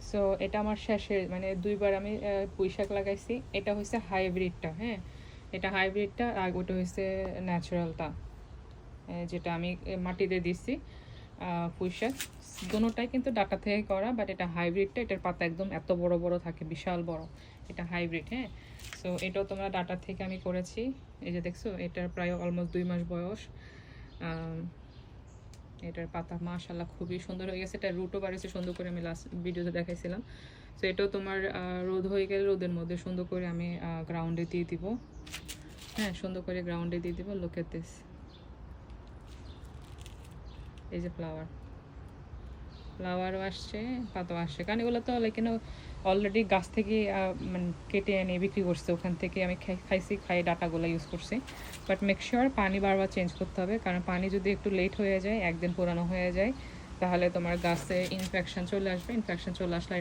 So এটা আমার শেষের, মানে 2বার আমি পুঁই শাক লাগাইছি। এটা হচ্ছে হাইব্রিডটা, হ্যাঁ, এটা হাইব্রিডটা, আর ওটা হচ্ছে ন্যাচারালটা, যেটা আমি মাটিতে দিছি। পুঁই শাক দোনোটাই কিন্তু ডাটা থেকে করা, বাট এটা হাইব্রিডটা, এটার পাতা একদম এত বড় বড় থাকে, বিশাল বড়। এটা হাইব্রিড, হ্যাঁ। সো এটাও তোমরা ডাটা থেকে আমি করেছি। এই যে দেখছো, এটার প্রায় অলমোস্ট 2 মাস বয়স। এটার পাতা মাশাআল্লাহ খুবই সুন্দর হয়ে গেছে। এটা রুটও বাড়িয়েছে সুন্দর করে, আমি লাস্ট ভিডিওতে দেখাইছিলাম। সো এটাও তোমার রোদ হয়ে গেলে রোদের মধ্যে সুন্দর করে আমি গ্রাউন্ডে দিয়ে দিব, হ্যাঁ, সুন্দর করে গ্রাউন্ডে দিয়ে দিব। লুক এট দিস, এই যে ফ্লাওয়ারও আসছে, পাতাও আসছে, কারণ এগুলো তো লাইক অলরেডি গাছ থেকে মানে কেটে এনে বিক্রি করছে, ওখান থেকে আমি খাই ডাটাগুলো ইউজ করছি। বাট মেক শিওর পানি বারবার চেঞ্জ করতে হবে, কারণ পানি যদি একটু লেট হয়ে যায়, একদিন পুরানো হয়ে যায়, তাহলে তোমার গাছে ইনফেকশন চলে আসবে। ইনফেকশন চলে আসলে